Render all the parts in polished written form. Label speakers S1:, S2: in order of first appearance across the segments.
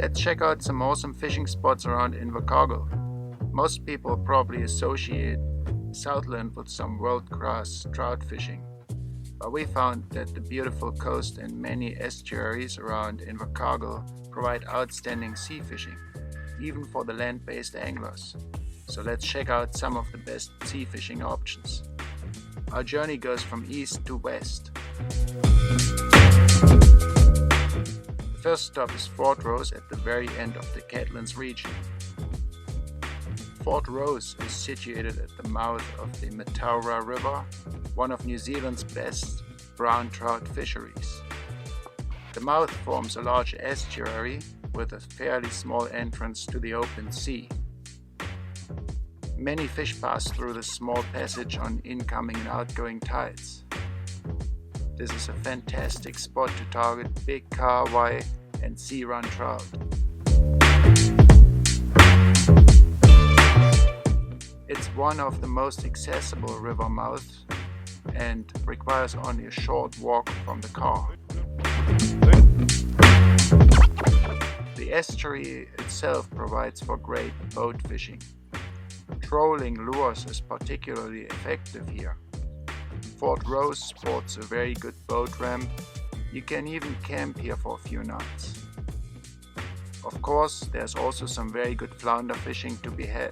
S1: Let's check out some awesome fishing spots around Invercargill. Most people probably associate Southland with some world-class trout fishing, but we found that the beautiful coast and many estuaries around Invercargill provide outstanding sea fishing, even for the land-based anglers. So let's check out some of the best sea fishing options. Our journey goes from east to west. The first stop is Fort Rose at the very end of the Catlins region. Fort Rose is situated at the mouth of the Avarua River, one of New Zealand's best brown trout fisheries. The mouth forms a large estuary with a fairly small entrance to the open sea. Many fish pass through this small passage on incoming and outgoing tides. This is a fantastic spot to target big Kahawai and Searun trout. It's one of the most accessible river mouths and requires only a short walk from the car. The estuary itself provides for great boat fishing. Trolling lures is particularly effective here. Fort Rose sports a very good boat ramp. You can even camp here for a few nights. Of course, there's also some very good flounder fishing to be had.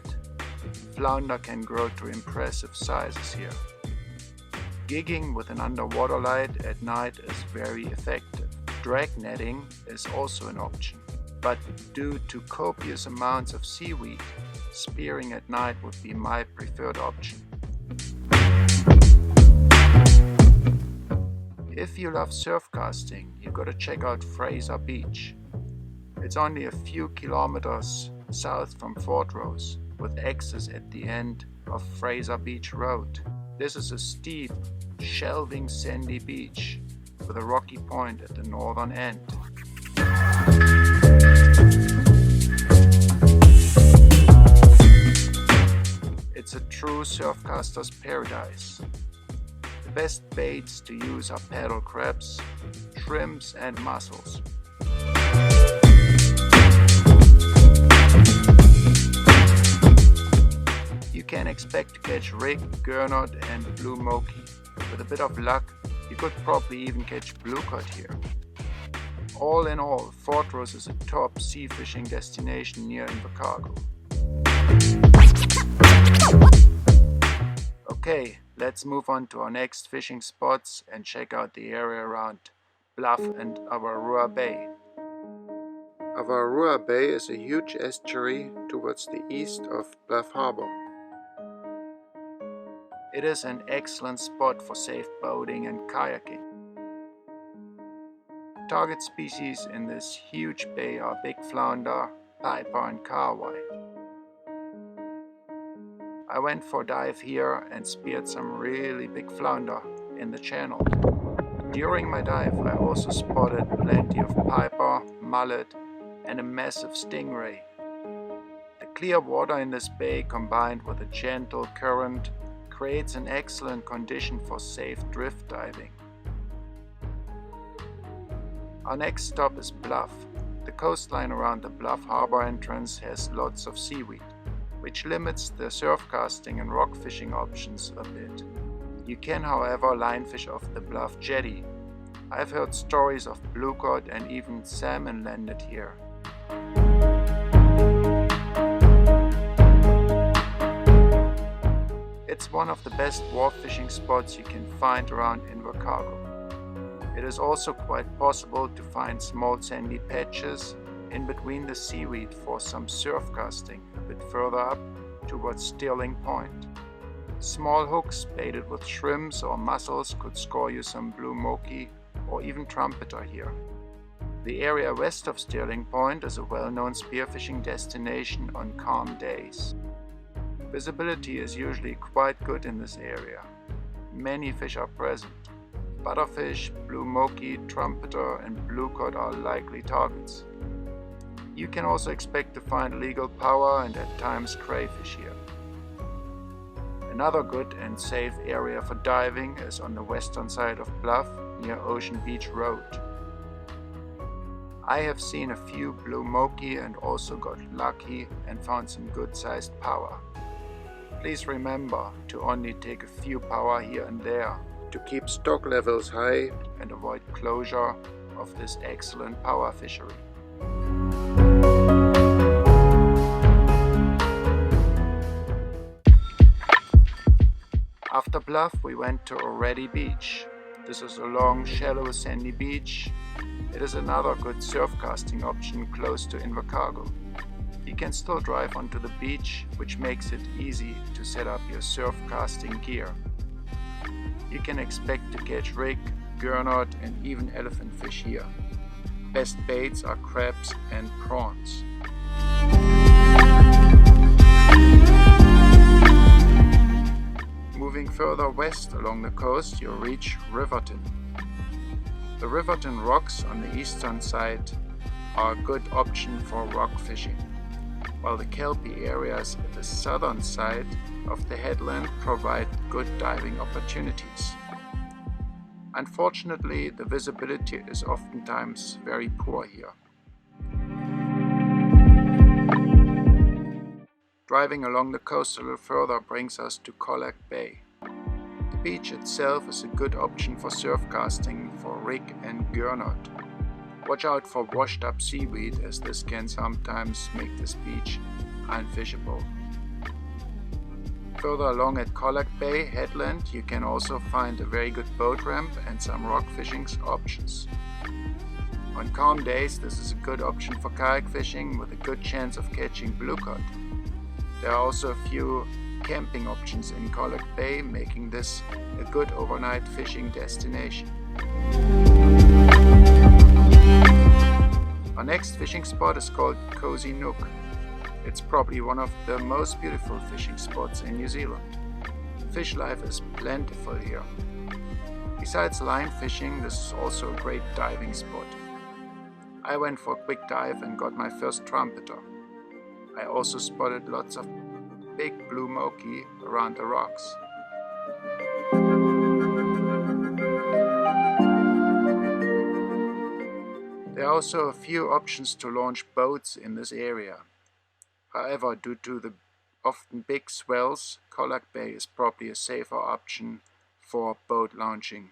S1: Flounder can grow to impressive sizes here. Gigging with an underwater light at night is very effective. Drag netting is also an option, but due to copious amounts of seaweed, spearing at night would be my preferred option. If you love surf casting, you gotta check out Fraser Beach. It's only a few kilometers south from Fort Rose, with access at the end of Fraser Beach Road. This is a steep, shelving sandy beach with a rocky point at the northern end. It's a true surfcaster's paradise. The best baits to use are paddle crabs, shrimps and mussels. You can expect to catch rig, Gurnard and blue Moki. With a bit of luck, you could probably even catch blue cod here. All in all, Fort Rose is a top sea fishing destination near Invercargill. Okay, let's move on to our next fishing spots and check out the area around Bluff and Avarua Bay. Avarua Bay is a huge estuary towards the east of Bluff Harbor. It is an excellent spot for safe boating and kayaking. Target species in this huge bay are big flounder, piper and kahawai. I went for a dive here and speared some really big flounder in the channel. During my dive I also spotted plenty of piper, mullet and a massive stingray. The clear water in this bay combined with a gentle current creates an excellent condition for safe drift diving. Our next stop is Bluff. The coastline around the Bluff harbor entrance has lots of seaweed, which limits the surf casting and rock fishing options a bit. You can, however, line fish off the Bluff jetty. I've heard stories of blue cod and even salmon landed here. It's one of the best wharf fishing spots you can find around Invercargill. It is also quite possible to find small sandy patches in between the seaweed for some surf casting a bit further up towards Stirling Point. Small hooks baited with shrimps or mussels could score you some blue Moki or even trumpeter here. The area west of Stirling Point is a well-known spearfishing destination on calm days. Visibility is usually quite good in this area. Many fish are present. Butterfish, blue Moki, trumpeter and blue cod are likely targets. You can also expect to find legal Paua and at times crayfish here. Another good and safe area for diving is on the western side of Bluff near Ocean Beach Road. I have seen a few blue Moki and also got lucky and found some good sized Paua. Please remember to only take a few Paua here and there to keep stock levels high and avoid closure of this excellent Paua fishery. After Bluff we went to Avarua Beach. This is a long, shallow, sandy beach. It is another good surf casting option close to Invercargill. You can still drive onto the beach, which makes it easy to set up your surf casting gear. You can expect to catch rig, Gurnard and even elephantfish here. Best baits are crabs and prawns. Moving further west along the coast, you'll reach Riverton. The Riverton rocks on the eastern side are a good option for rock fishing, while the kelpie areas at the southern side of the headland provide good diving opportunities. Unfortunately, the visibility is oftentimes very poor here. Driving along the coast a little further brings us to Kolak Bay. The beach itself is a good option for surf casting for rig and Gurnard. Watch out for washed up seaweed, as this can sometimes make this beach unfishable. Further along at Kolak Bay headland you can also find a very good boat ramp and some rock fishing options. On calm days this is a good option for kayak fishing with a good chance of catching bluecod. There are also a few camping options in Kolak Bay, making this a good overnight fishing destination. Our next fishing spot is called Cozy Nook. It's probably one of the most beautiful fishing spots in New Zealand. Fish life is plentiful here. Besides line fishing, this is also a great diving spot. I went for a quick dive and got my first trumpeter. I also spotted lots of big blue Moki around the rocks. There are also a few options to launch boats in this area. However, due to the often big swells, Kolak Bay is probably a safer option for boat launching.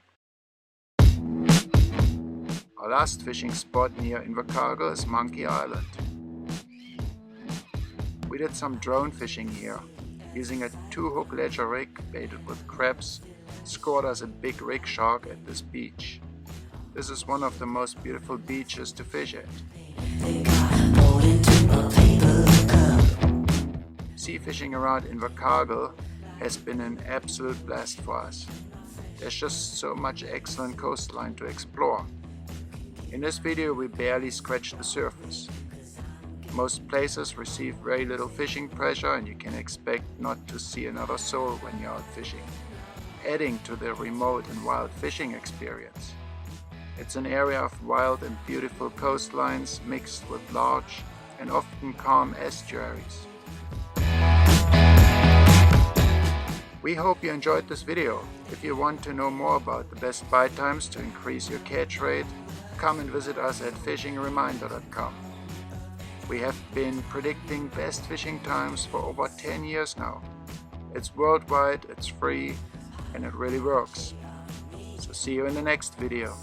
S1: Our last fishing spot near Invercargill is Monkey Island. We did some drone fishing here, using a 2-hook ledger rig baited with crabs, scored us a big rig shark at this beach. This is one of the most beautiful beaches to fish at. Sea fishing around Invercargill has been an absolute blast for us. There's just so much excellent coastline to explore. In this video we barely scratched the surface. Most places receive very little fishing pressure and you can expect not to see another soul when you're out fishing, adding to the remote and wild fishing experience. It's an area of wild and beautiful coastlines mixed with large and often calm estuaries. We hope you enjoyed this video. If you want to know more about the best bite times to increase your catch rate, come and visit us at fishingreminder.com. We have been predicting best fishing times for over 10 years now. It's worldwide, it's free, and it really works. So see you in the next video.